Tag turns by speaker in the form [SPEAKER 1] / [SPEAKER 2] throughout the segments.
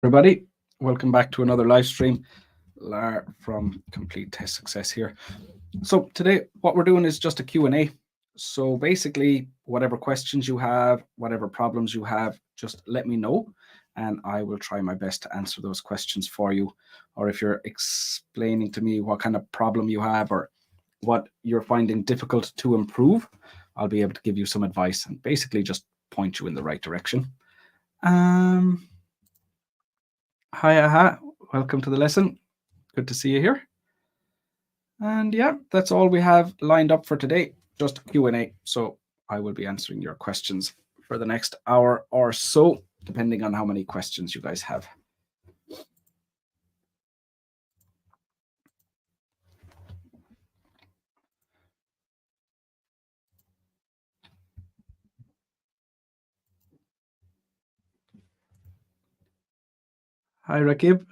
[SPEAKER 1] Everybody, welcome back to another live stream. Lar from Complete Test Success here. So today what we're doing is just a Q&A. So basically, whatever questions you have, whatever problems you have, just let me know and I will try my best to answer those questions for you. Or if you're explaining to me what kind of problem you have or what you're finding difficult to improve, I'll be able to give you some advice and basically just point you in the right direction. Hi, Aha. Welcome to the lesson. Good to see you here. And yeah, that's all we have lined up for today, just a Q&A. So I will be answering your questions for the next hour or so, depending on how many questions you guys have. Hi, Rakib.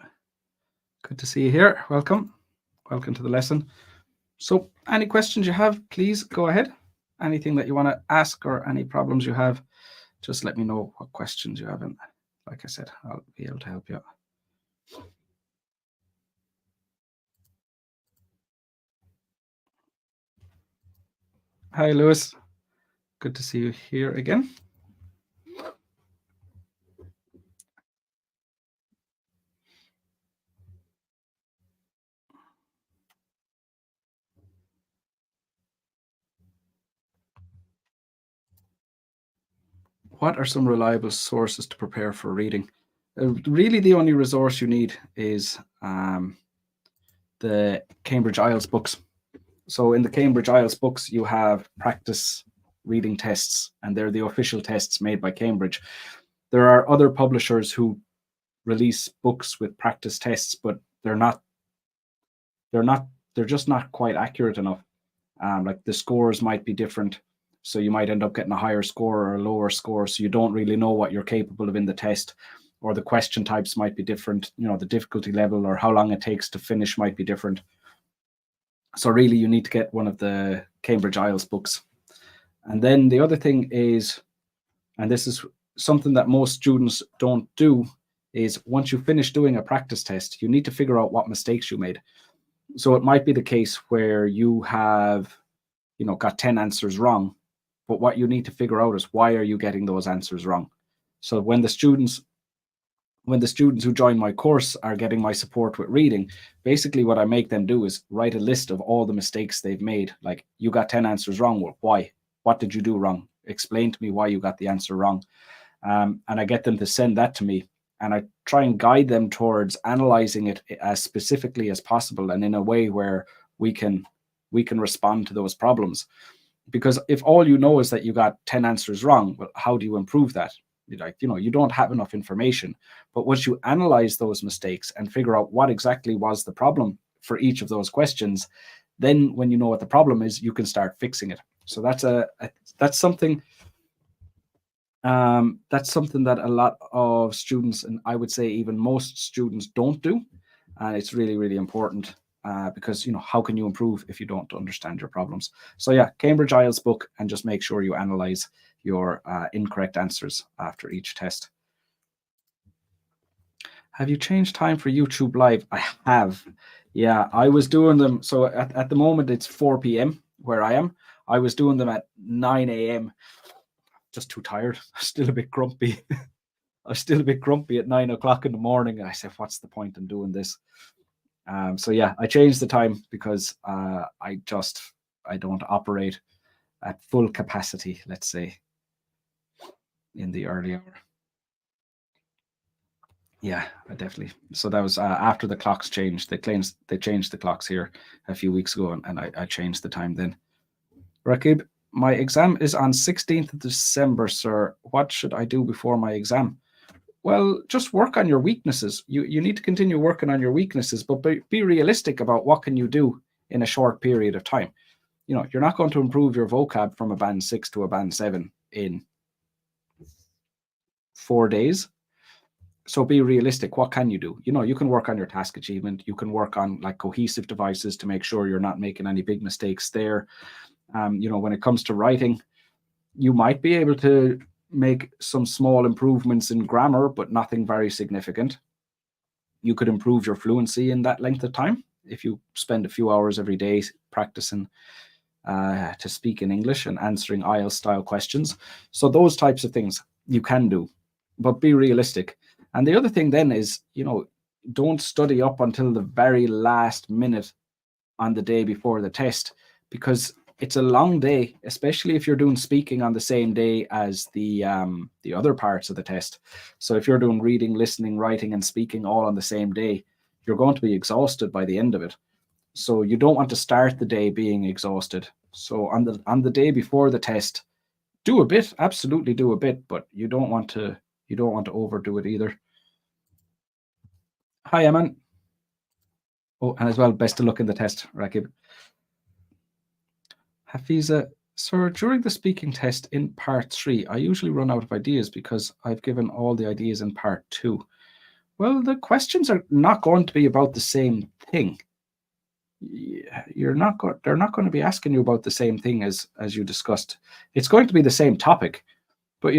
[SPEAKER 1] Good to see you here. Welcome. Welcome to the lesson. So any questions you have, please go ahead. Anything that you want to ask or any problems you have, just let me know what questions you have. And like I said, I'll be able to help you out. Hi, Lewis. Good to see you here again. What are some reliable sources to prepare for reading? Really, the only resource you need is the Cambridge IELTS books. So in the Cambridge IELTS books, you have practice reading tests, and they're the official tests made by Cambridge. There are other publishers who release books with practice tests, but they're just not quite accurate enough. Like the scores might be different. So you might end up getting a higher score or a lower score. So you don't really know what you're capable of in the test, or the question types might be different. You know, the difficulty level or how long it takes to finish might be different. So really you need to get one of the Cambridge IELTS books. And then the other thing is, and this is something that most students don't do, is once you finish doing a practice test, you need to figure out what mistakes you made. So it might be the case where you have, got 10 answers wrong, but what you need to figure out is why are you getting those answers wrong? So when the students who join my course are getting my support with reading, basically what I make them do is write a list of all the mistakes they've made. Like, you got 10 answers wrong. Well, why? What did you do wrong? Explain to me why you got the answer wrong. And I get them to send that to me. And I try and guide them towards analyzing it as specifically as possible and in a way where we can respond to those problems. Because if all you know is that you got 10 answers wrong, well, how do you improve that? You don't have enough information. But once you analyze those mistakes and figure out what exactly was the problem for each of those questions, then when you know what the problem is, you can start fixing it. So that's something that a lot of students, and I would say even most students, don't do. And it's really, really important because, how can you improve if you don't understand your problems? So yeah, Cambridge IELTS book, and just make sure you analyze your incorrect answers after each test. Have you changed time for YouTube Live? I have. Yeah, I was doing them. So at the moment, it's 4 p.m. where I am. I was doing them at 9 a.m. Just too tired. Still a bit grumpy. I was still a bit grumpy at 9 o'clock in the morning. And I said, what's the point in doing this? So yeah, I changed the time because I don't operate at full capacity, let's say, in the early hour. Yeah, I definitely. So that was after the clocks changed. They changed the clocks here a few weeks ago, and I changed the time then. Rakib, my exam is on 16th of December, sir. What should I do before my exam? Well, just work on your weaknesses. You need to continue working on your weaknesses, but be realistic about what can you do in a short period of time. You're not going to improve your vocab from a band 6 to a band 7 in 4 days. So be realistic. What can you do? You can work on your task achievement. You can work on like cohesive devices to make sure you're not making any big mistakes there. When it comes to writing, you might be able to make some small improvements in grammar, but nothing very significant. you could improve your fluency in that length of time if you spend a few hours every day practicing to speak in English and answering IELTS style questions. So those types of things you can do, but be realistic. And the other thing then is, don't study up until the very last minute on the day before the test, because it's a long day, especially if you're doing speaking on the same day as the other parts of the test. So if you're doing reading, listening, writing, and speaking all on the same day, you're going to be exhausted by the end of it. So you don't want to start the day being exhausted. So on the day before the test, do a bit, absolutely do a bit, but you don't want to overdo it either. Hi, Eman. Oh, and as well, best of luck in the test, Rakib. Hafiza, sir, during the speaking test in part 3, I usually run out of ideas because I've given all the ideas in part 2. Well, the questions are not going to be about the same thing. They're not going to be asking you about the same thing as you discussed. It's going to be the same topic, but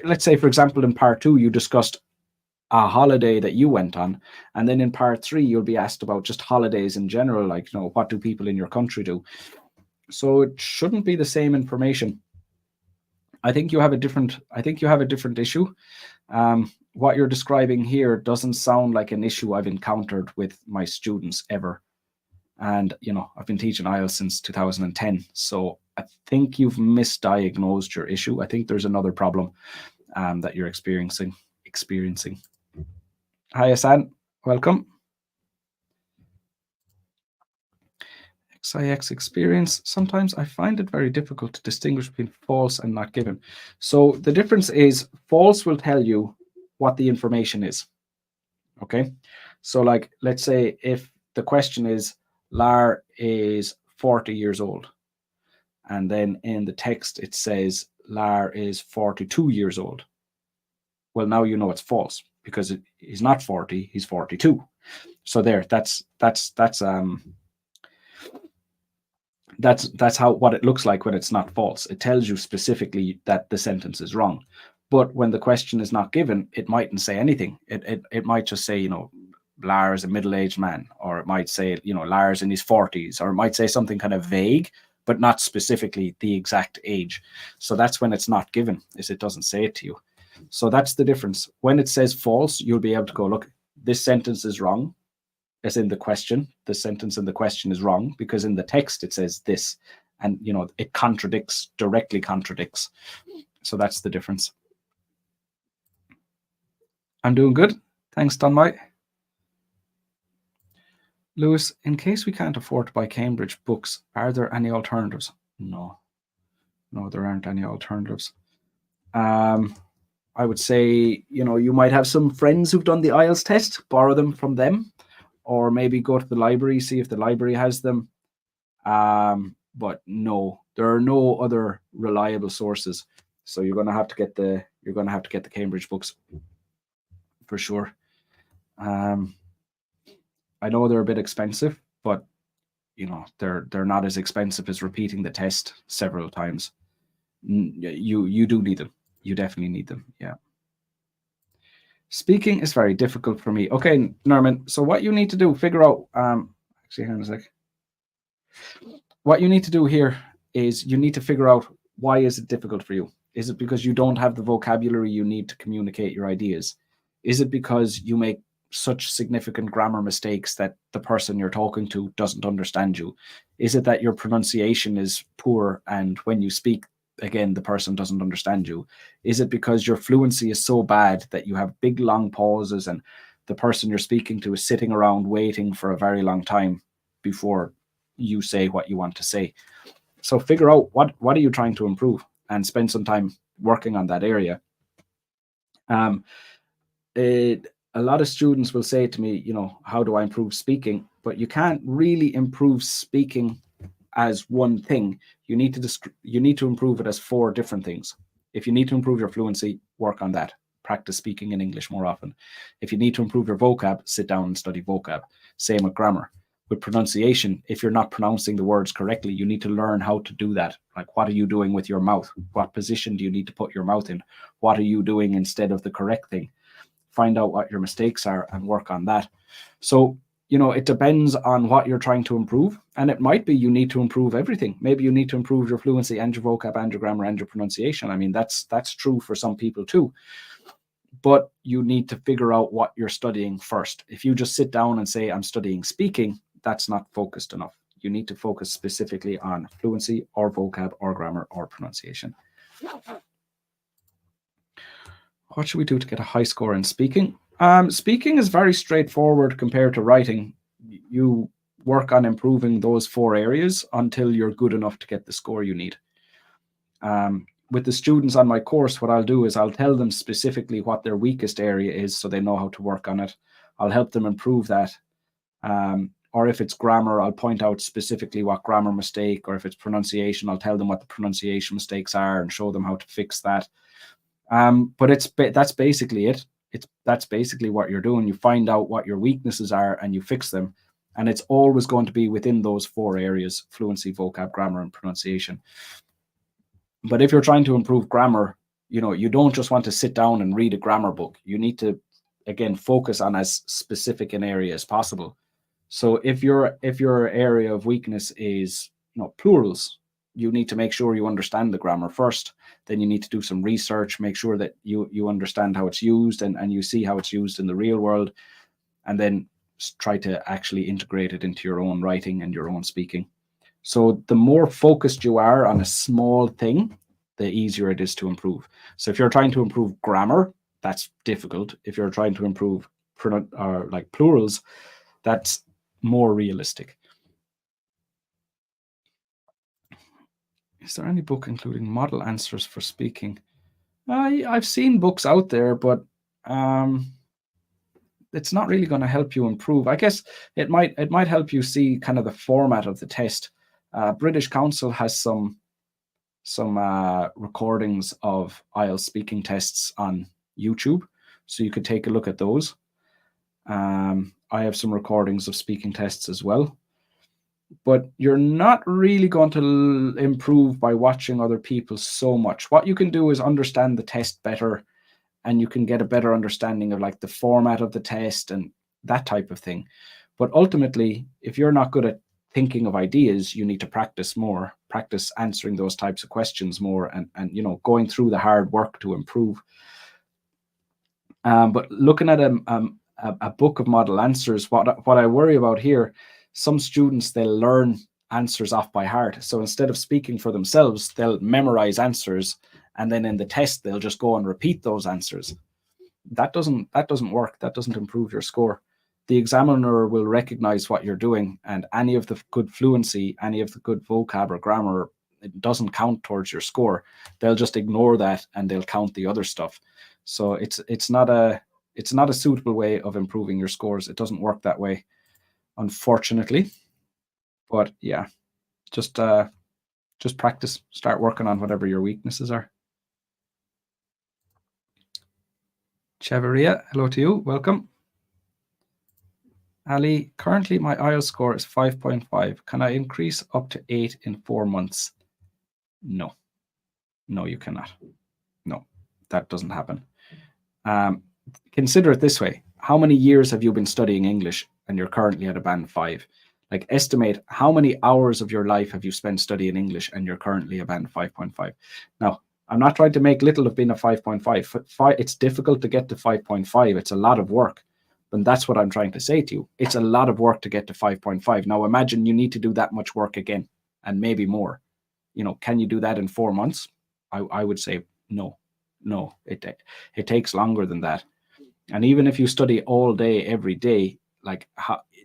[SPEAKER 1] let's say, for example, in part 2 you discussed a holiday that you went on, and then in part 3 you'll be asked about just holidays in general, like, what do people in your country do? So it shouldn't be the same information. I think you have a different issue. What you're describing here doesn't sound like an issue I've encountered with my students ever. And, I've been teaching IELTS since 2010. So I think you've misdiagnosed your issue. I think there's another problem that you're experiencing. Hi, Hassan. Welcome. XIX experience. Sometimes I find it very difficult to distinguish between false and not given. So the difference is false will tell you what the information is. Okay. So like, let's say if the question is, Lar is 40 years old. And then in the text, it says Lar is 42 years old. Well, now you know it's false because he's not 40, he's 42. So there, that's what it looks like when it's not false. It tells you specifically that the sentence is wrong. But when the question is not given, it mightn't say anything. It might just say, Lar is a middle-aged man, or it might say, Lar's in his 40s, or it might say something kind of vague, but not specifically the exact age. So that's when it's not given, is it doesn't say it to you. So that's the difference. When it says false, you'll be able to go, look, this sentence is wrong, as in the question. The sentence in the question is wrong because in the text it says this, and it directly contradicts. So that's the difference. I'm doing good. Thanks, Donmai. Lewis, in case we can't afford to buy Cambridge books, are there any alternatives? No, there aren't any alternatives. I would say, you might have some friends who've done the IELTS test, borrow them from them, or maybe go to the library, see if the library has them. But no, there are no other reliable sources. So you're going to have to get the Cambridge books for sure. I know they're a bit expensive, but they're not as expensive as repeating the test several times. You do need them. You definitely need them. Yeah. Speaking is very difficult for me. Okay, Norman. So what you need to do, figure out. Actually, hang on a sec. What you need to do here is you need to figure out, why is it difficult for you? Is it because you don't have the vocabulary you need to communicate your ideas? Is it because you make such significant grammar mistakes that the person you're talking to doesn't understand you? Is it that your pronunciation is poor and when you speak, again, the person doesn't understand you? Is it because your fluency is so bad that you have big, long pauses and the person you're speaking to is sitting around waiting for a very long time before you say what you want to say? So figure out what are you trying to improve and spend some time working on that area. A lot of students will say to me, how do I improve speaking? But you can't really improve speaking as one thing. You need to improve it as 4 different things. If you need to improve your fluency, work on that. Practice speaking in English more often. If you need to improve your vocab, sit down and study vocab. Same with grammar. With pronunciation, if you're not pronouncing the words correctly, you need to learn how to do that. Like, what are you doing with your mouth? What position do you need to put your mouth in? What are you doing instead of the correct thing? find out what your mistakes are and work on that. So, you know, it depends on what you're trying to improve. And it might be you need to improve everything. Maybe you need to improve your fluency and your vocab and your grammar and your pronunciation. I mean, that's true for some people too. But you need to figure out what you're studying first. If you just sit down and say, I'm studying speaking, that's not focused enough. You need to focus specifically on fluency or vocab or grammar or pronunciation. What should we do to get a high score in speaking? Speaking is very straightforward compared to writing. You work on improving those 4 areas until you're good enough to get the score you need. With the students on my course, what I'll do is I'll tell them specifically what their weakest area is so they know how to work on it. I'll help them improve that. Or if it's grammar, I'll point out specifically what grammar mistake, or if it's pronunciation, I'll tell them what the pronunciation mistakes are and show them how to fix that. But that's basically it. That's basically what you're doing. You find out what your weaknesses are and you fix them. And it's always going to be within those 4 areas: fluency, vocab, grammar, and pronunciation. But if you're trying to improve grammar, you know, you don't just want to sit down and read a grammar book. You need to, again, focus on as specific an area as possible. So if your area of weakness is, you know, plurals, you need to make sure you understand the grammar first. Then you need to do some research, make sure that you understand how it's used and you see how it's used in the real world, and then try to actually integrate it into your own writing and your own speaking. So the more focused you are on a small thing, the easier it is to improve. So if you're trying to improve grammar, that's difficult. If you're trying to improve like plurals, that's more realistic. Is there any book including model answers for speaking? I've seen books out there, but it's not really going to help you improve. I guess it might help you see kind of the format of the test. British Council has some recordings of IELTS speaking tests on YouTube, so you could take a look at those. I have some recordings of speaking tests as well. But you're not really going to improve by watching other people so much. What you can do is understand the test better, and you can get a better understanding of like the format of the test and that type of thing. But ultimately, if you're not good at thinking of ideas, you need to practice more, practice answering those types of questions more, and you know, going through the hard work to improve. But looking at a book of model answers, what I worry about here, some students, they'll learn answers off by heart. So instead of speaking for themselves, they'll memorize answers, and then in the test, they'll just go and repeat those answers. That doesn't work. That doesn't improve your score. The examiner will recognize what you're doing, and any of the good fluency, any of the good vocab or grammar, it doesn't count towards your score. They'll just ignore that and they'll count the other stuff. So it's not a suitable way of improving your scores. It doesn't work that way, unfortunately. But yeah, just practice. Start working on whatever your weaknesses are. Cheveria, hello to you. Welcome. Ali, currently my IELTS score is 5.5. Can I increase up to 8 in 4 months? No, you cannot. No, that doesn't happen. Consider it this way. How many years have you been studying English and you're currently at a band 5? Like, estimate how many hours of your life have you spent studying English and you're currently a band 5.5. Now, I'm not trying to make little of being a 5.5. It's difficult to get to 5.5. It's a lot of work. And that's what I'm trying to say to you. It's a lot of work to get to 5.5. Now imagine you need to do that much work again, and maybe more. You know, can you do that in 4 months? I would say no. It takes longer than that. And even if you study all day, every day, like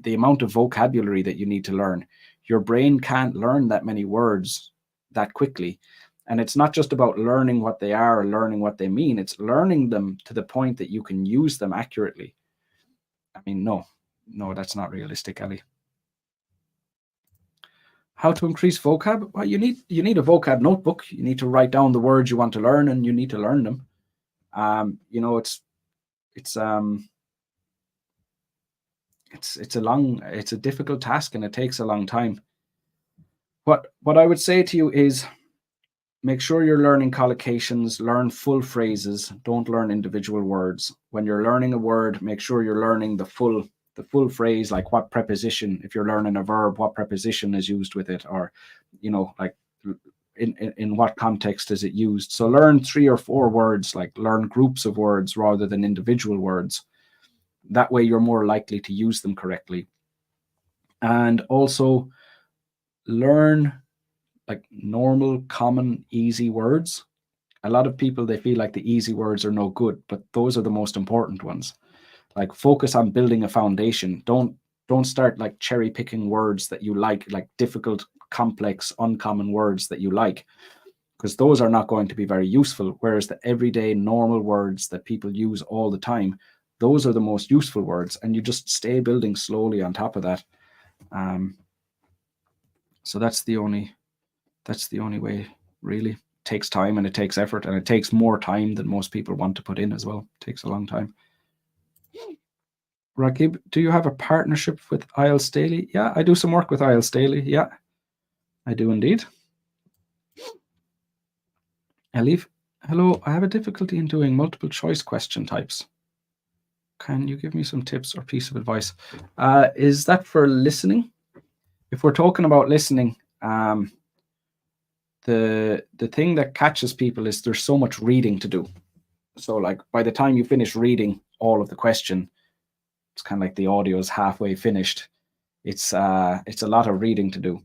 [SPEAKER 1] the amount of vocabulary that you need to learn, your brain can't learn that many words that quickly. And it's not just about learning what they are or learning what they mean. It's learning them to the point that you can use them accurately. I mean, no, that's not realistic, Ali. How to increase vocab? Well, you need a vocab notebook. You need to write down the words you want to learn, and you need to learn them. You know, it's a difficult task, and it takes a long time. What I would say to you is, make sure you're learning collocations, learn full phrases, don't learn individual words. When you're learning a word, make sure you're learning the full phrase, like what preposition, if you're learning a verb, what preposition is used with it, or, like in what context is it used. So learn 3 or 4 words, like learn groups of words rather than individual words. That way you're more likely to use them correctly. And also learn like normal, common, easy words. A lot of people, they feel like the easy words are no good, but those are the most important ones. Like focus on building a foundation. Don't start like cherry picking words that you like difficult, complex, uncommon words that you like, because those are not going to be very useful. Whereas the everyday normal words that people use all the time, those are the most useful words, and you just stay building slowly on top of that. So that's the only way, really. It takes time and it takes effort, and it takes more time than most people want to put in as well. It takes a long time. Rakib, do you have a partnership with IELTS Daily? Yeah, I do some work with IELTS Daily. Yeah, I do indeed. Elif, hello, I have a difficulty in doing multiple choice question types. Can you give me some tips or piece of advice? Is that for listening? If we're talking about listening, the thing that catches people is there's so much reading to do. So like by the time you finish reading all of the question, it's kind of like the audio is halfway finished. It's a lot of reading to do.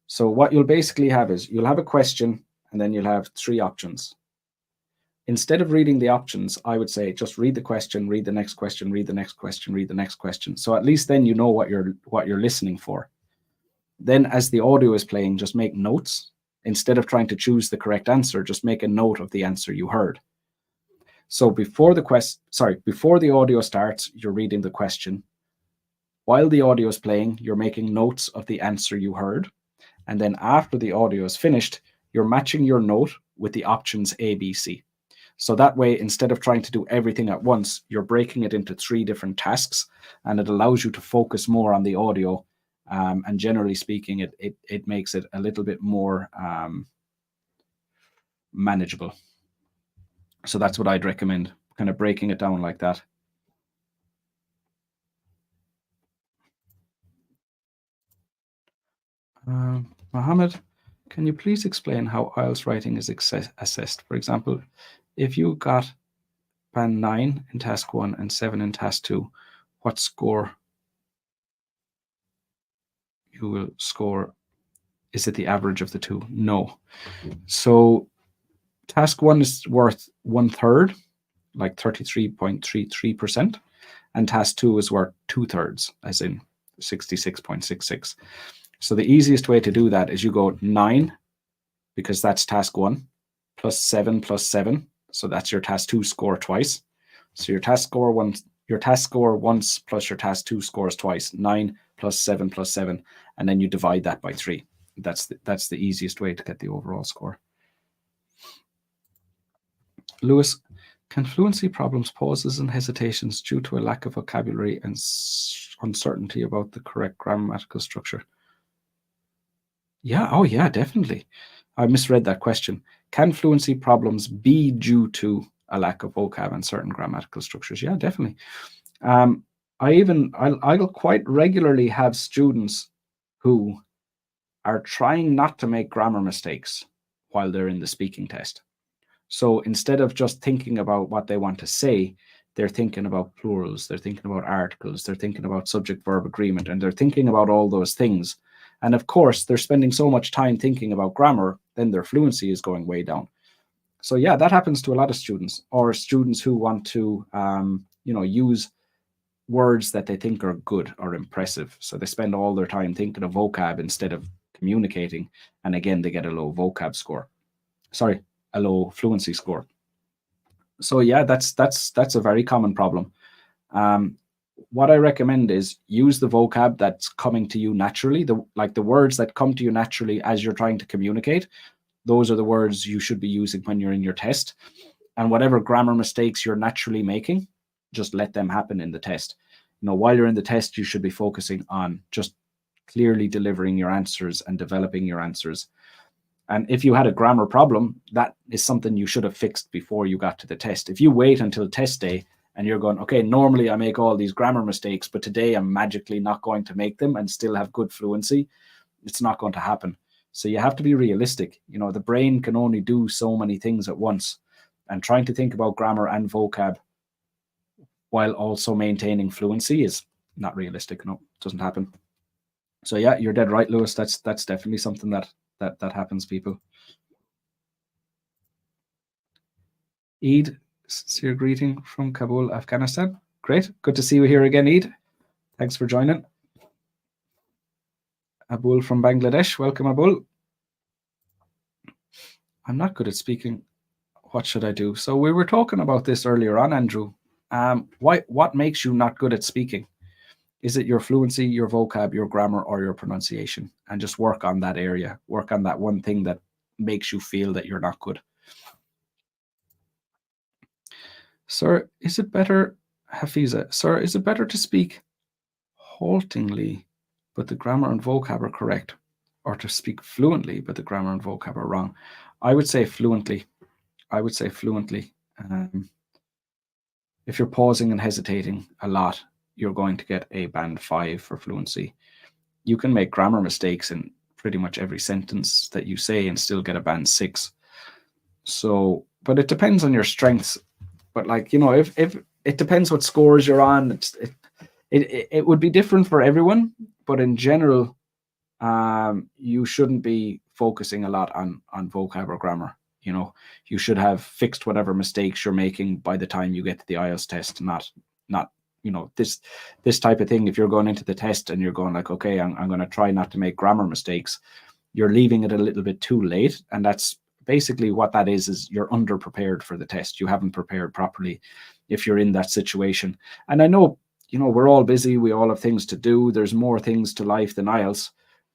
[SPEAKER 1] So what you'll basically have is you'll have a question and then you'll have 3 options. Instead of reading the options, I would say just read the question, read the next question, read the next question, read the next question. So at least then you know what you're listening for. Then as the audio is playing, just make notes. Instead of trying to choose the correct answer, just make a note of the answer you heard. So before the audio starts, you're reading the question. While the audio is playing, you're making notes of the answer you heard. And then after the audio is finished, you're matching your note with the options A, B, C. So that way, instead of trying to do everything at once, you're breaking it into 3 different tasks, and it allows you to focus more on the audio. And generally speaking, it makes it a little bit more manageable. So that's what I'd recommend, kind of breaking it down like that. Mohammed, can you please explain how IELTS writing is assessed? For example, if you got band 9 in task 1 and 7 in task 2, what score you will score? Is it the average of the 2? No. So task 1 is worth 1/3, like 33.33%, and task 2 is worth 2/3, as in 66.66. So the easiest way to do that is you go 9, because that's task 1, plus 7 plus 7. So that's your task 2 score twice. So your task score once plus your task 2 scores twice. 9 plus 7 plus 7, and then you divide that by 3. That's the easiest way to get the overall score. Lewis, can fluency problems pauses and hesitations due to a lack of vocabulary and uncertainty about the correct grammatical structure? Yeah, oh yeah, definitely. I misread that question. Can fluency problems be due to a lack of vocab and certain grammatical structures? Yeah, definitely. I'll quite regularly have students who are trying not to make grammar mistakes while they're in the speaking test. So instead of just thinking about what they want to say, they're thinking about plurals, they're thinking about articles, they're thinking about subject-verb agreement, and they're thinking about all those things. And of course, they're spending so much time thinking about grammar, then their fluency is going way down. So yeah, that happens to a lot of students, or students who want to, use words that they think are good or impressive. So they spend all their time thinking of vocab instead of communicating. And again, they get a low vocab score. Sorry, a low fluency score. So yeah, that's a very common problem. What I recommend is use the vocab that's coming to you naturally. The words that come to you naturally as you're trying to communicate. Those are the words you should be using when you're in your test. And whatever grammar mistakes you're naturally making, just let them happen in the test. While you're in the test, you should be focusing on just clearly delivering your answers and developing your answers. And if you had a grammar problem, that is something you should have fixed before you got to the test. If you wait until test day and you're going, okay, normally I make all these grammar mistakes, but today I'm magically not going to make them and still have good fluency, it's not going to happen. So you have to be realistic. You know, the brain can only do so many things at once. And trying to think about grammar and vocab while also maintaining fluency is not realistic. No, it doesn't happen. So yeah, you're dead right, Lewis. That's definitely something that happens, people. Eid, sincere greeting from Kabul, Afghanistan. Great. Good to see you here again, Eid. Thanks for joining. Abul from Bangladesh. Welcome, Abul. I'm not good at speaking. What should I do? So we were talking about this earlier on, Andrew. What makes you not good at speaking? Is it your fluency, your vocab, your grammar, or your pronunciation? And just work on that area. Work on that one thing that makes you feel that you're not good. Sir, is it better, Hafiza? Sir, is it better to speak haltingly, but the grammar and vocab are correct, or to speak fluently, but the grammar and vocab are wrong? I would say fluently. I would say fluently. If you're pausing and hesitating a lot, you're going to get a band 5 for fluency. You can make grammar mistakes in pretty much every sentence that you say and still get a band 6. So, but it depends on your strengths. But like, you know, if it depends what scores you're on, it would be different for everyone. But in general, you shouldn't be focusing a lot on vocab or grammar. You know, you should have fixed whatever mistakes you're making by the time you get to the IELTS test, not you know, this type of thing. If you're going into the test and you're going like, okay, I'm going to try not to make grammar mistakes, you're leaving it a little bit too late. And that's basically what that is you're underprepared for the test. You haven't prepared properly if you're in that situation. And I know, you know, we're all busy. We all have things to do. There's more things to life than IELTS.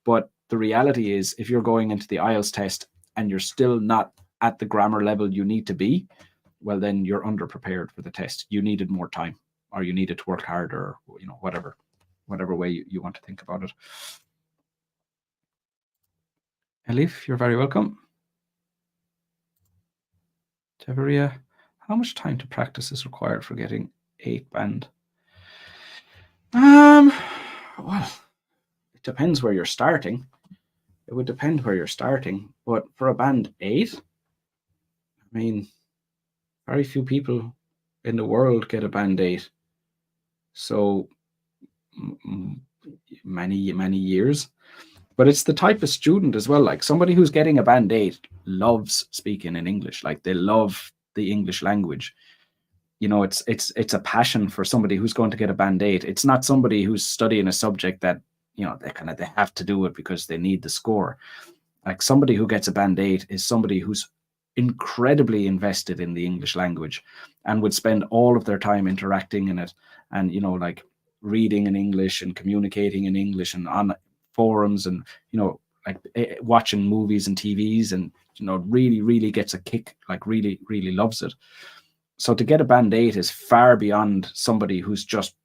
[SPEAKER 1] But the reality is, if you're going into the IELTS test and you're still not at the grammar level you need to be, well, then you're underprepared for the test. You needed more time, or you needed to work harder, or, you know, whatever way you want to think about it. Elif, you're very welcome. Teveria, how much time to practice is required for getting 8 band? Well, it depends where you're starting. It would depend where you're starting. But for a band 8, I mean, very few people in the world get a band 8. So many years. But it's the type of student as well. Like, somebody who's getting a band 8 loves speaking in English. Like, they love the English language. You know, it's a passion for somebody who's going to get a band 8. It's not somebody who's studying a subject that, you know, they have to do it because they need the score. Like, somebody who gets a band 8 is somebody who's incredibly invested in the English language and would spend all of their time interacting in it, and, you know, like reading in English and communicating in English and on forums, and, you know, like watching movies and TVs, and, you know, really gets a kick, like really loves it. So to get a band 8 is far beyond somebody who's just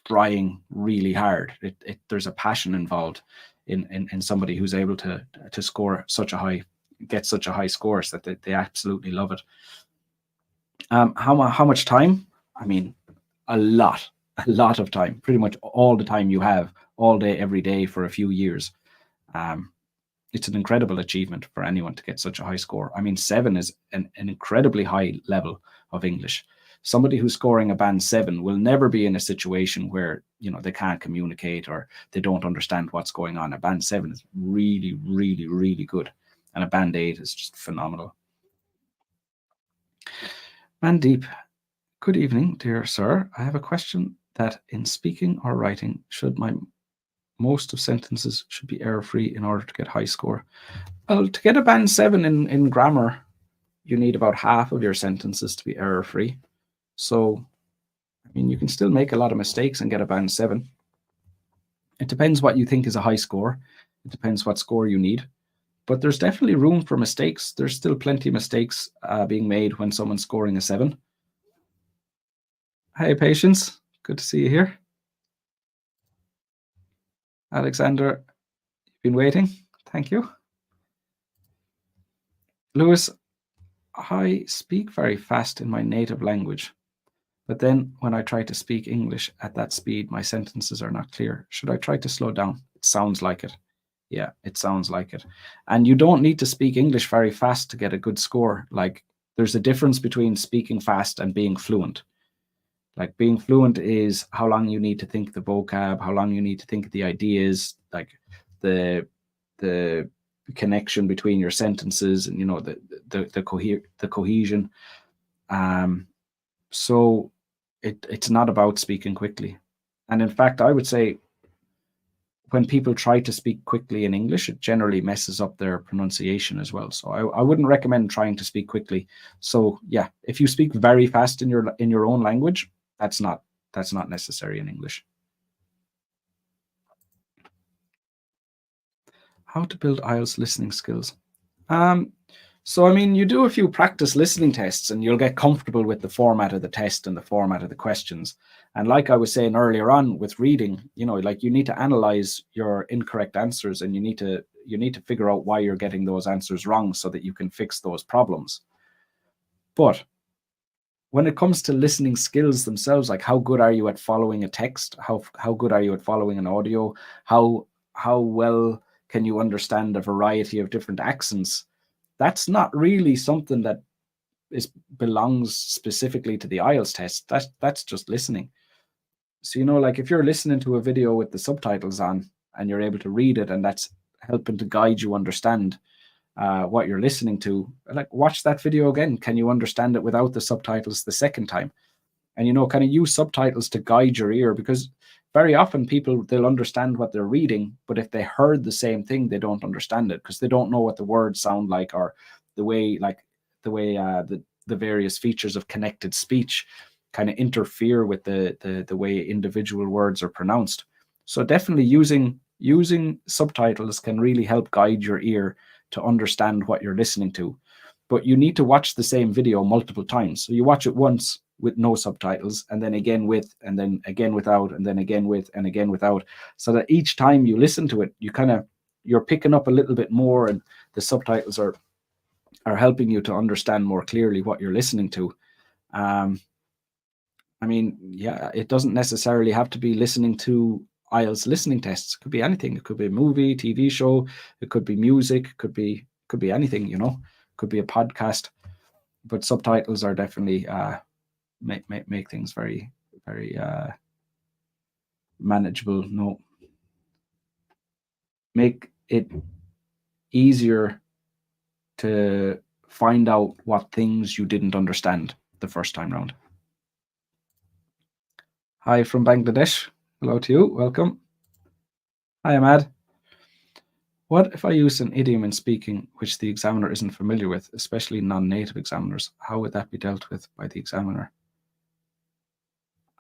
[SPEAKER 1] trying really hard. There's a passion involved in somebody who's able to score such a high, get such a high scores that they absolutely love it. How much time? I mean, a lot of time, pretty much all the time you have, all day, every day for a few years. It's an incredible achievement for anyone to get such a high score. I mean, 7 is an incredibly high level of English. Somebody who's scoring a band 7 will never be in a situation where, you know, they can't communicate or they don't understand what's going on. A band 7 is really good, and a band 8 is just phenomenal. Mandeep, good evening, dear sir. I have a question that in speaking or writing, most of sentences should be error-free in order to get high score. Well, to get a band 7 in grammar, you need about half of your sentences to be error-free. So, I mean, you can still make a lot of mistakes and get a band 7. It depends what you think is a high score. It depends what score you need. But there's definitely room for mistakes. There's still plenty of mistakes being made when someone's scoring a 7. Hey, Patience. Good to see you here. Alexander, you've been waiting. Thank you. Lewis, I speak very fast in my native language, but then when I try to speak English at that speed, my sentences are not clear. Should I try to slow down? It sounds like it. Yeah, it sounds like it. And you don't need to speak English very fast to get a good score. Like, there's a difference between speaking fast and being fluent. Like, being fluent is how long you need to think the vocab, how long you need to think the ideas, like the the connection between your sentences, and the cohesion. So it's not about speaking quickly. And in fact, I would say when people try to speak quickly in English, it generally messes up their pronunciation as well. So I wouldn't recommend trying to speak quickly. So yeah, if you speak very fast in your own language, that's not necessary in English. How to build IELTS listening skills. So, I mean, you do a few practice listening tests and you'll get comfortable with the format of the test and the format of the questions. And like I was saying earlier on with reading, like you need to analyze your incorrect answers, and you need to figure out why you're getting those answers wrong so that you can fix those problems. But when it comes to listening skills themselves, like how good are you at following a text? How good are you at following an audio? How well can you understand a variety of different accents? That's not really something that belongs specifically to the IELTS test. That's just listening. So, like if you're listening to a video with the subtitles on and you're able to read it, and that's helping to guide you understand what you're listening to, like watch that video again. Can you understand it without the subtitles the second time? And kind of use subtitles to guide your ear, because very often they'll understand what they're reading, but if they heard the same thing, they don't understand it because they don't know what the words sound like, or the way the various features of connected speech kind of interfere with the way individual words are pronounced. So definitely using subtitles can really help guide your ear to understand what you're listening to. But you need to watch the same video multiple times. So you watch it once with no subtitles, and then again with, and then again without, and then again with, and again without, so that each time you listen to it, you're picking up a little bit more, and the subtitles are helping you to understand more clearly what you're listening to. I mean, yeah, it doesn't necessarily have to be listening to IELTS listening tests. It could be anything. It could be a movie, TV show. It could be music. It could be anything. It could be a podcast. But subtitles are definitely make things very, very manageable. No, make it easier to find out what things you didn't understand the first time round. Hi from Bangladesh. Hello to you. Welcome. Hi, Ahmad. What if I use an idiom in speaking which the examiner isn't familiar with, especially non-native examiners? How would that be dealt with by the examiner?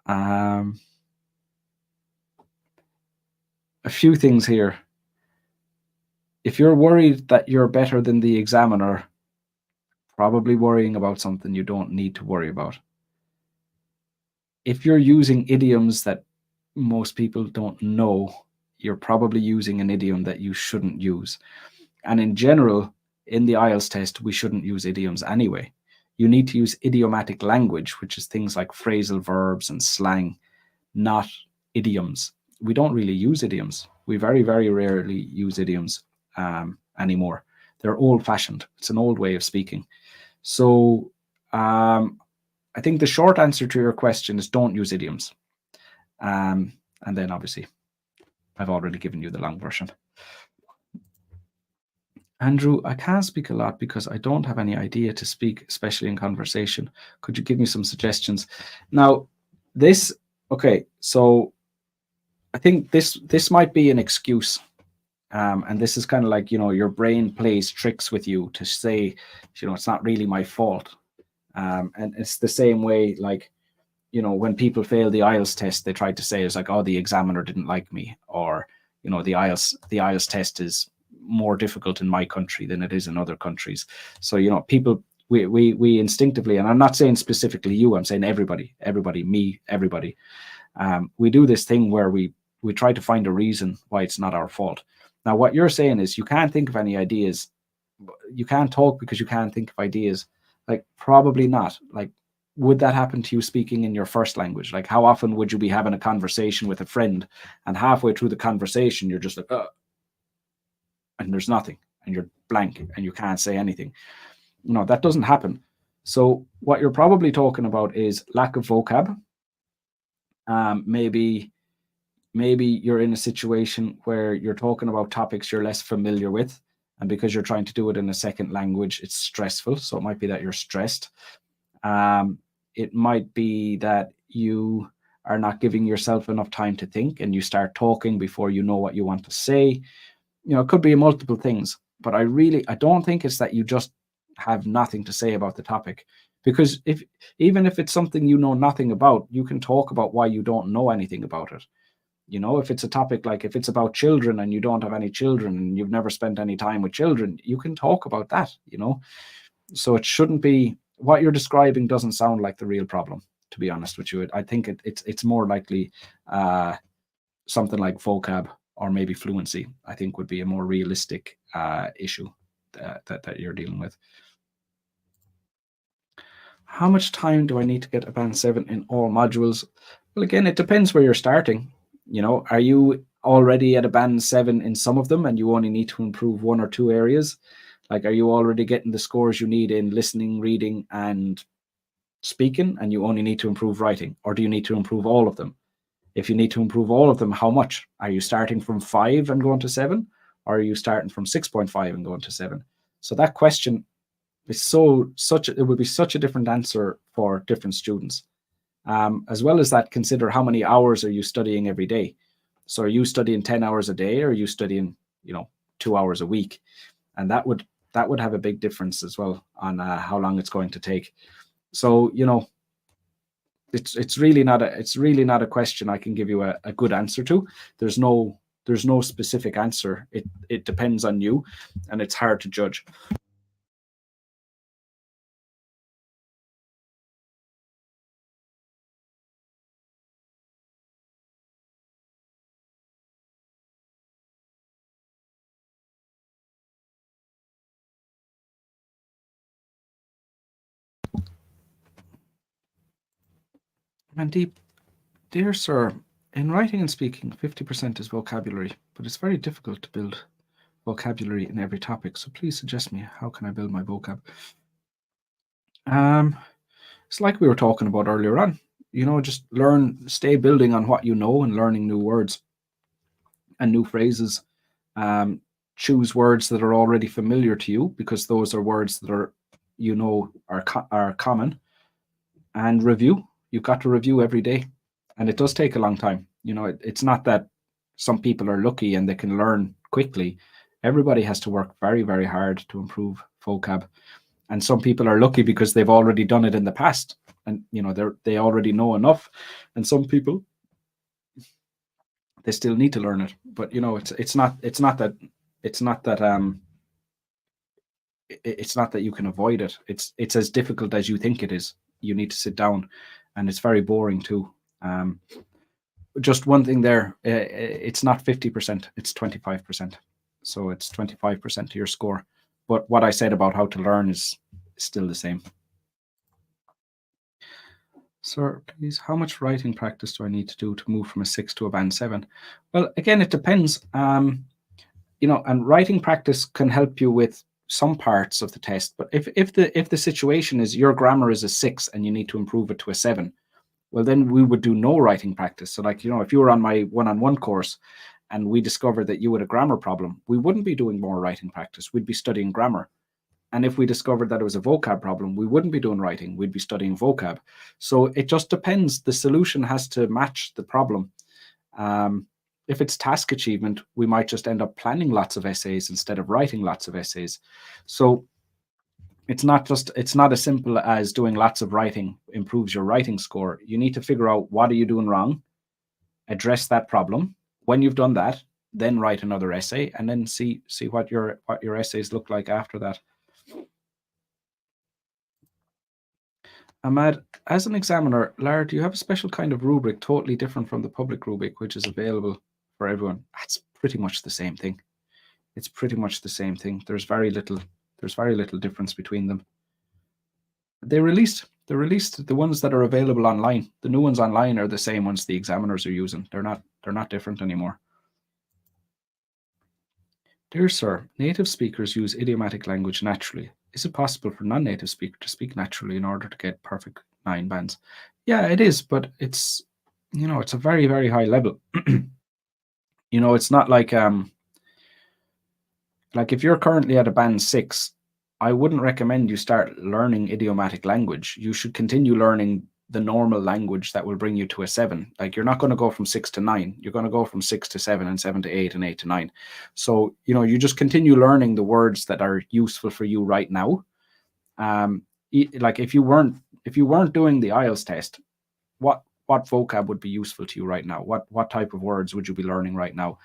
[SPEAKER 1] A few things here. If you're worried that you're better than the examiner, probably worrying about something you don't need to worry about. If you're using idioms that most people don't know, you're probably using an idiom that you shouldn't use. And in general, in the IELTS test, we shouldn't use idioms anyway. You need to use idiomatic language, which is things like phrasal verbs and slang, not idioms. We don't really use idioms. We very, very rarely use idioms anymore. They're old-fashioned. It's an old way of speaking. So I think the short answer to your question is don't use idioms. And then obviously, I've already given you the long version. Andrew, I can't speak a lot because I don't have any idea to speak, especially in conversation. Could you give me some suggestions? Now, okay, so I think this might be an excuse. And this is kind of like, your brain plays tricks with you to say, it's not really my fault. And it's the same way, like, when people fail the IELTS test, they try to say it's like, oh, the examiner didn't like me, or, the IELTS test is more difficult in my country than it is in other countries. So, people, we instinctively, and I'm not saying specifically you, I'm saying everybody, me, everybody. We do this thing where we try to find a reason why it's not our fault. Now, what you're saying is you can't think of any ideas you can't talk because you can't think of ideas. Like, probably not. Like, would that happen to you speaking in your first language? Like, how often would you be having a conversation with a friend and halfway through the conversation you're just like, and there's nothing, and you're blank and you can't say anything? That doesn't happen. So what you're probably talking about is lack of vocab. Maybe you're in a situation where you're talking about topics you're less familiar with, and because you're trying to do it in a second language, it's stressful. So it might be that you're stressed. It might be that you are not giving yourself enough time to think, and you start talking before you know what you want to say. It could be multiple things, but I don't think it's that you just have nothing to say about the topic. Because even if it's something you know nothing about, you can talk about why you don't know anything about it. If it's a topic, like if it's about children and you don't have any children and you've never spent any time with children, you can talk about that. So it shouldn't be, what you're describing doesn't sound like the real problem, to be honest with you. I think it's more likely something like vocab or maybe fluency, I think, would be a more realistic issue that you're dealing with. How much time do I need to get a band 7 in all modules? Well, again, it depends where you're starting. Are you already at a band 7 in some of them and you only need to improve one or two areas? Like, are you already getting the scores you need in listening, reading, and speaking, and you only need to improve writing? Or do you need to improve all of them? If you need to improve all of them, how much? Are you starting from 5 and going to 7? Or are you starting from 6.5 and going to 7? So that question is it would be such a different answer for different students. As well as that, consider how many hours are you studying every day. So are you studying 10 hours a day, or are you studying 2 hours a week? And that would have a big difference as well on how long it's going to take. So it's really not a question I can give you a good answer to. There's no specific answer. It depends on you, and it's hard to judge. Mandeep, dear sir, in writing and speaking, 50% is vocabulary, but it's very difficult to build vocabulary in every topic. So please suggest me, how can I build my vocab? It's like we were talking about earlier on. Just stay building on what you know and learning new words and new phrases. Choose words that are already familiar to you, because those are words that are common. And review. You've got to review every day, and it does take a long time. It's not that some people are lucky and they can learn quickly. Everybody has to work very, very hard to improve vocab, and some people are lucky because they've already done it in the past, and they already know enough. And some people, they still need to learn it. But it's not that you can avoid it. It's as difficult as you think it is. You need to sit down, and it's very boring too. Just one thing there, it's not 50%, it's 25%. So it's 25% of your score. But what I said about how to learn is still the same. Sir, please, how much writing practice do I need to do to move from a 6 to a band 7? Well, again, it depends. And writing practice can help you with some parts of the test. But if the situation is your grammar is a 6 and you need to improve it to a 7, well, then we would do no writing practice. So if you were on my one-on-one course and we discovered that you had a grammar problem, we wouldn't be doing more writing practice. We'd be studying grammar. And if we discovered that it was a vocab problem, we wouldn't be doing writing. We'd be studying vocab. So it just depends. The solution has to match the problem. If it's task achievement, we might just end up planning lots of essays instead of writing lots of essays. So it's not as simple as doing lots of writing improves your writing score. You need to figure out, what are you doing wrong, address that problem. When you've done that, then write another essay, and then see what your essays look like after that. Ahmad, as an examiner, Lar, do you have a special kind of rubric totally different from the public rubric, which is available for everyone? That's pretty much the same thing. It's pretty much the same thing. There's very little There's very little difference between them. They released the ones that are available online. The new ones online are the same ones the examiners are using. They're not different anymore. Dear sir, native speakers use idiomatic language naturally. Is it possible for non-native speaker to speak naturally in order to get perfect 9 bands? Yeah, it is, but it's it's a very, very high level. It's not like if you're currently at a band 6, I wouldn't recommend you start learning idiomatic language. You should continue learning the normal language that will bring you to a 7. Like, you're not going to go from 6 to 9. You're going to go from 6 to 7 and 7 to 8 and 8 to 9. So, you just continue learning the words that are useful for you right now. Like, if you weren't doing the IELTS test, what vocab would be useful to you right now? What type of words would you be learning right now?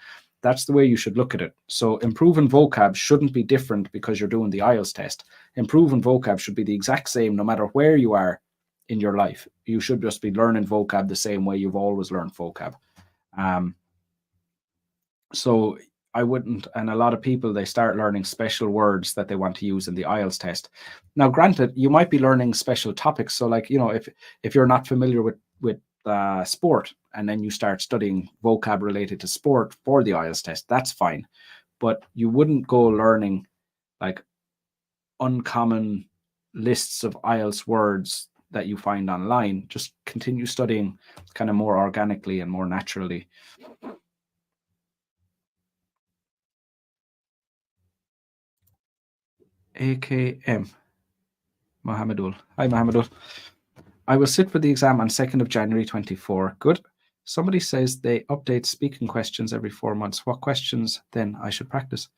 [SPEAKER 1] That's the way you should look at it. So improving vocab shouldn't be different because you're doing the IELTS test. Improving vocab should be the exact same no matter where you are in your life. You should just be learning vocab the same way you've always learned vocab. So I wouldn't, and a lot of people, they start learning special words that they want to use in the IELTS test. Now, granted, you might be learning special topics. So, like, if you're not familiar with sport, and then you start studying vocab related to sport for the IELTS test, that's fine. But you wouldn't go learning like uncommon lists of IELTS words that you find online. Just continue studying kind of more organically and more naturally. AKM Mohamedul. Hi, Mohamedul. I will sit for the exam on 2nd of January 24. Good. Somebody says they update speaking questions every 4 months. What questions then I should practice?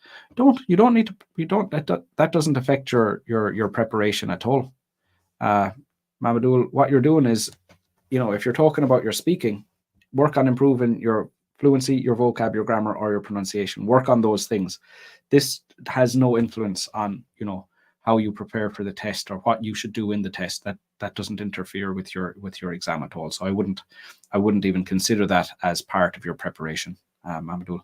[SPEAKER 1] You don't need to, that doesn't affect your preparation at all. Mamadul, what you're doing is, if you're talking about your speaking, work on improving your fluency, your vocab, your grammar, or your pronunciation. Work on those things. This has no influence on, how you prepare for the test or what you should do in the test. That doesn't interfere with your exam at all. So I wouldn't even consider that as part of your preparation, Mamadul.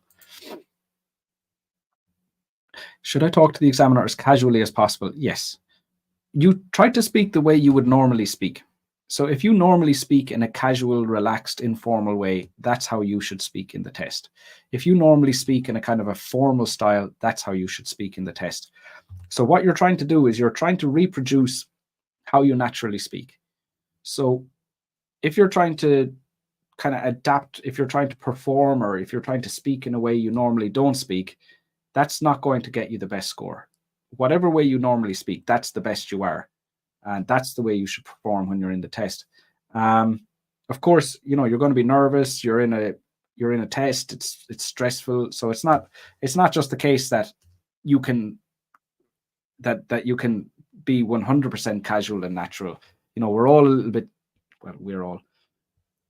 [SPEAKER 1] Should I talk to the examiner as casually as possible? Yes. You try to speak the way you would normally speak. So if you normally speak in a casual, relaxed, informal way, that's how you should speak in the test. If you normally speak in a kind of a formal style, that's how you should speak in the test. So what you're trying to do is you're trying to reproduce how you naturally speak. So if you're trying to kind of adapt, if you're trying to perform, or if you're trying to speak in a way you normally don't speak, that's not going to get you the best score. Whatever way you normally speak, that's the best you are. And that's the way you should perform when you're in the test. Of course, you're going to be nervous. You're in a test. It's stressful. So it's not just the case that you can you can be 100% casual and natural. We're all a little bit. Well,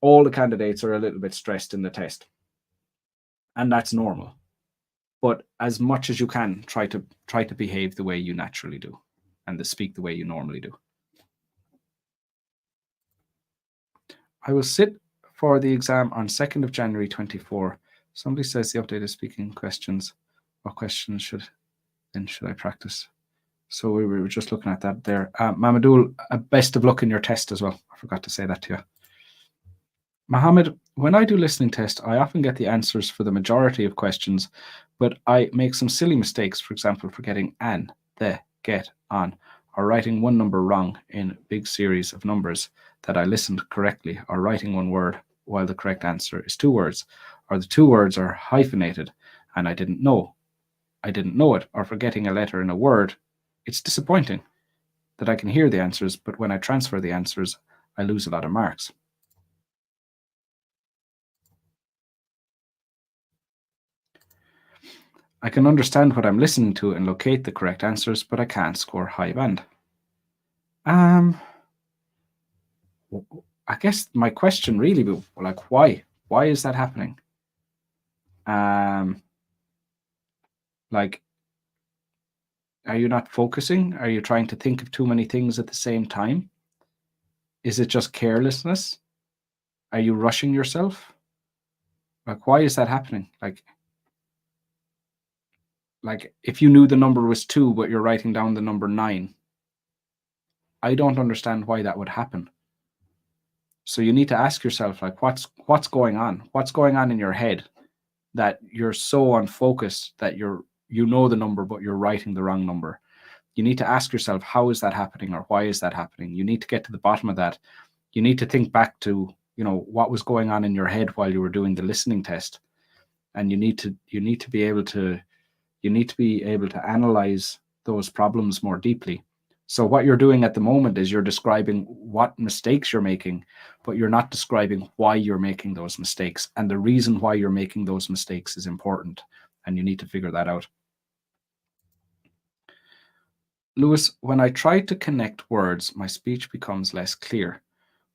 [SPEAKER 1] all the candidates are a little bit stressed in the test, and that's normal. But as much as you can, try to behave the way you naturally do, and to speak the way you normally do. I will sit for the exam on 2nd of January 24. Somebody says the updated speaking questions. What questions should I practice? So we were just looking at that there. Mamadul, best of luck in your test as well. I forgot to say that to you. Mohammed, when I do listening test, I often get the answers for the majority of questions, but I make some silly mistakes, for example, forgetting an, the, get, on, or writing one number wrong in a big series of numbers that I listened correctly, or writing one word while the correct answer is 2 words, or the 2 words are hyphenated and I didn't know it, or forgetting a letter in a word. It's disappointing that I can hear the answers, but when I transfer the answers, I lose a lot of marks. I can understand what I'm listening to and locate the correct answers, but I can't score high band. I guess my question really would, like, why? Why is that happening? Like, are you not focusing? Are you trying to think of too many things at the same time? Is it just carelessness? Are you rushing yourself? Like, why is that happening? Like, like if you knew the number was 2, but you're writing down the number 9, I don't understand why that would happen. So you need to ask yourself, like, what's going on? What's going on in your head that you're so unfocused that you know the number, but you're writing the wrong number? You need to ask yourself, how is that happening, or why is that happening? You need to get to the bottom of that. You need to think back to, what was going on in your head while you were doing the listening test. And you need to be able to analyze those problems more deeply. So what you're doing at the moment is you're describing what mistakes you're making, but you're not describing why you're making those mistakes. And the reason why you're making those mistakes is important, and you need to figure that out. Lewis, when I try to connect words, my speech becomes less clear.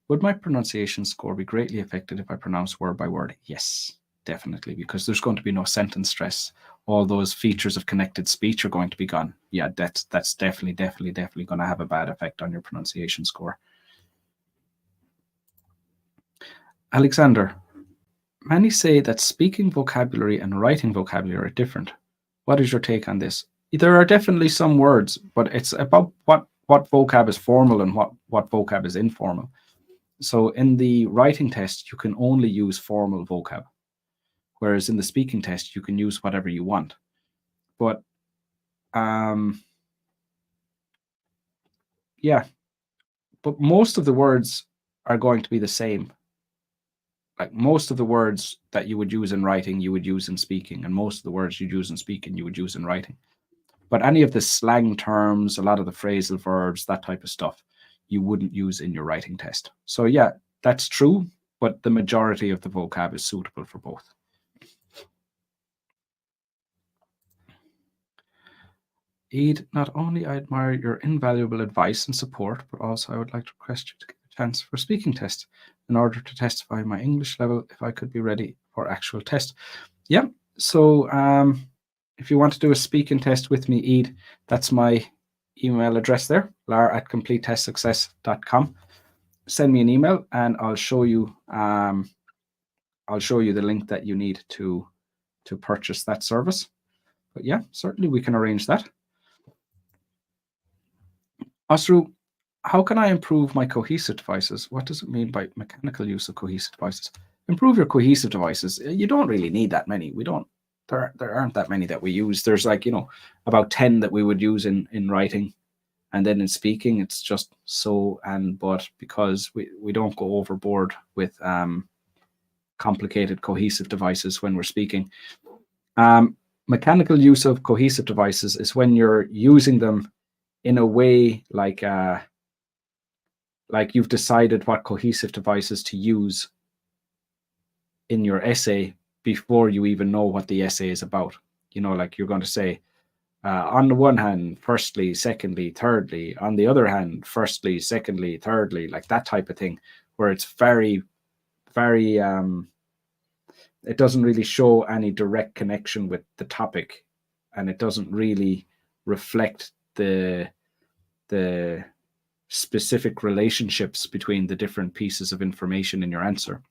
[SPEAKER 1] Would my pronunciation score be greatly affected if I pronounce word by word? Yes, definitely, because there's going to be no sentence stress. All those features of connected speech are going to be gone. Yeah, that's definitely going to have a bad effect on your pronunciation score. Alexander, many say that speaking vocabulary and writing vocabulary are different. What is your take on this? There are definitely some words, but it's about what vocab is formal and what vocab is informal. So in the writing test, you can only use formal vocab, whereas in the speaking test, you can use whatever you want. But yeah, but most of the words are going to be the same. Like most of the words that you would use in writing, you would use in speaking, and most of the words you'd use in speaking, you would use in writing. But any of the slang terms, a lot of the phrasal verbs, that type of stuff, you wouldn't use in your writing test. So yeah, that's true, but the majority of the vocab is suitable for both. Eid, not only I admire your invaluable advice and support, but also I would like to request you to give a chance for a speaking test in order to testify my English level if I could be ready for actual test. Yeah, so if you want to do a speaking test with me, Eid, that's my email address there, lar@completetestsuccess.com. Send me an email and I'll show you the link that you need to purchase that service. But yeah, certainly we can arrange that. Osru, how can I improve my cohesive devices? What does it mean by mechanical use of cohesive devices? Improve your cohesive devices. You don't really need that many. There aren't that many that we use. There's about 10 that we would use in writing. And then in speaking, it's just so and but, because we don't go overboard with complicated cohesive devices when we're speaking. Mechanical use of cohesive devices is when you're using them in a way like you've decided what cohesive devices to use in your essay before you even know what the essay is about. Like you're going to say, on the one hand, firstly, secondly, thirdly. On the other hand, firstly, secondly, thirdly, like that type of thing, where it's very, very, it doesn't really show any direct connection with the topic, and it doesn't really reflect the specific relationships between the different pieces of information in your answer.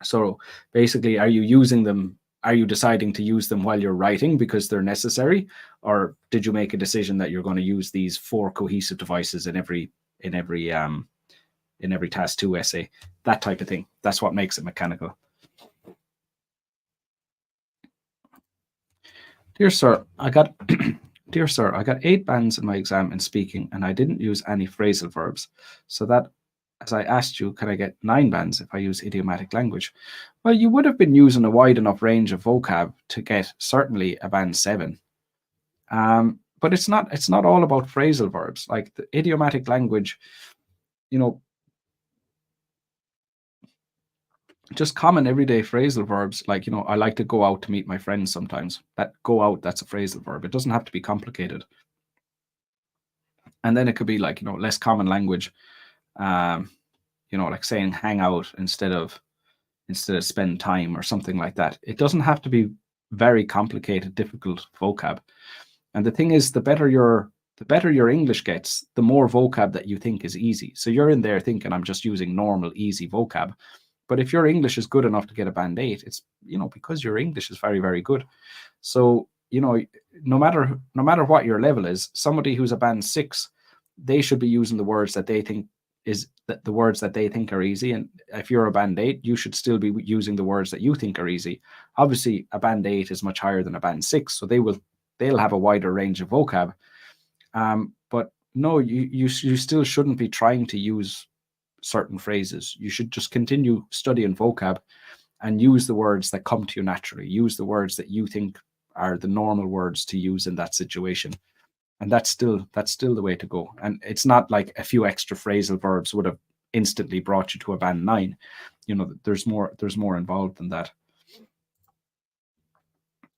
[SPEAKER 1] So basically, are you using them? Are you deciding to use them while you're writing because they're necessary, or did you make a decision that you're going to use these 4 cohesive devices in every task 2 essay? That type of thing. That's what makes it mechanical. Dear sir, I got 8 bands in my exam in speaking, and I didn't use any phrasal verbs. So that, as I asked you, can I get 9 bands if I use idiomatic language? Well, you would have been using a wide enough range of vocab to get certainly a band 7. But it's not all about phrasal verbs. Like the idiomatic language, just common everyday phrasal verbs, like, I like to go out to meet my friends sometimes. That go out, that's a phrasal verb. It doesn't have to be complicated. And then it could be like, less common language, like saying hang out instead of spend time or something like that. It doesn't have to be very complicated, difficult vocab. And the thing is, the better your English gets, the more vocab that you think is easy. So you're in there thinking, I'm just using normal, easy vocab. But if your English is good enough to get a band 8, it's, because your English is very, very good. So no matter what your level is, somebody who's a band 6, they should be using the words that they think the words that they think are easy. And if you're a band 8, you should still be using the words that you think are easy. Obviously, a band 8 is much higher than a band 6, so they'll have a wider range of vocab. But no, you still shouldn't be trying to use certain phrases. You should just continue studying vocab and use the words that come to you naturally. Use the words that you think are the normal words to use in that situation. And that's still the way to go. And it's not like a few extra phrasal verbs would have instantly brought you to a band 9. There's more involved than that.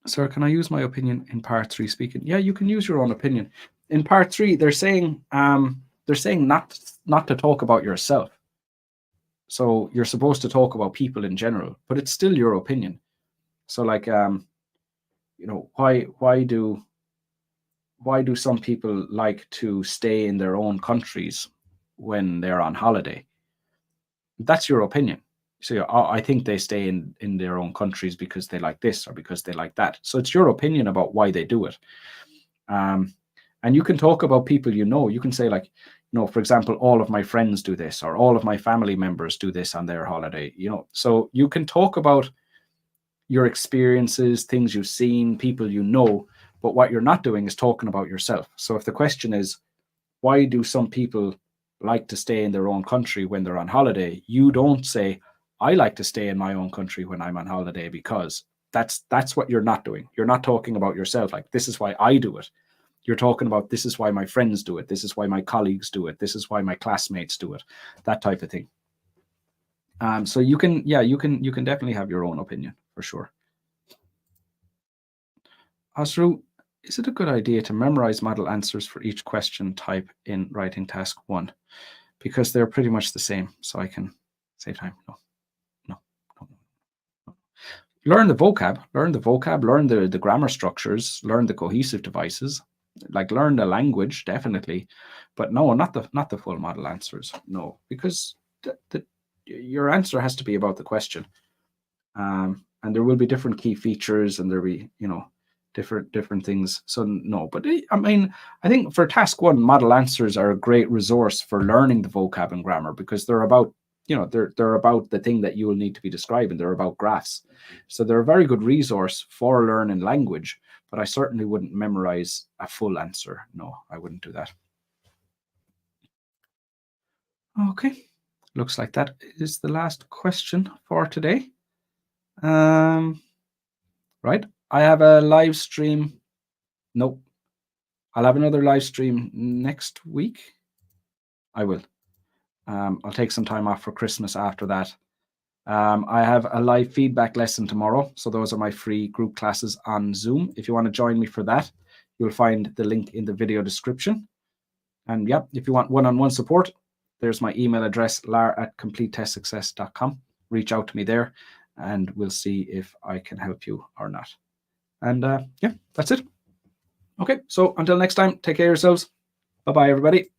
[SPEAKER 1] Sir, can I use my opinion in part 3 speaking? Yeah, you can use your own opinion. In part 3, they're saying not to talk about yourself. So you're supposed to talk about people in general, but it's still your opinion. So like why do some people like to stay in their own countries when they're on holiday? That's your opinion. So I think they stay in their own countries because they like this or because they like that. So it's your opinion about why they do it. And you can talk about people you can say like, for example, all of my friends do this, or all of my family members do this on their holiday, So you can talk about your experiences, things you've seen, people but what you're not doing is talking about yourself. So if the question is, why do some people like to stay in their own country when they're on holiday? You don't say, I like to stay in my own country when I'm on holiday because that's what you're not doing. You're not talking about yourself. Like, this is why I do it. You're talking about, this is why my friends do it. This is why my colleagues do it. This is why my classmates do it. That type of thing. So you can definitely have your own opinion for sure. Asru, is it a good idea to memorize model answers for each question type in writing task 1? Because they're pretty much the same, so I can save time. No. Learn the vocab, learn the grammar structures, learn the cohesive devices, like learn the language, definitely. But no, not the full model answers. No, because your answer has to be about the question. And there will be different key features, and there'll be, different things. So no, but I think for task 1, model answers are a great resource for learning the vocab and grammar, because they're about, they're about the thing that you will need to be describing. They're about graphs. So they're a very good resource for learning language, but I certainly wouldn't memorize a full answer. No, I wouldn't do that. Okay. Looks like that is the last question for today. Right. I have a live stream. Nope. I'll have another live stream next week. I will. I'll take some time off for Christmas after that. I have a live feedback lesson tomorrow. So those are my free group classes on Zoom. If you want to join me for that, you'll find the link in the video description. And yeah, if you want one-on-one support, there's my email address, lar@completetestsuccess.com. Reach out to me there and we'll see if I can help you or not. And yeah, that's it. Okay, so until next time, take care of yourselves. Bye-bye, everybody.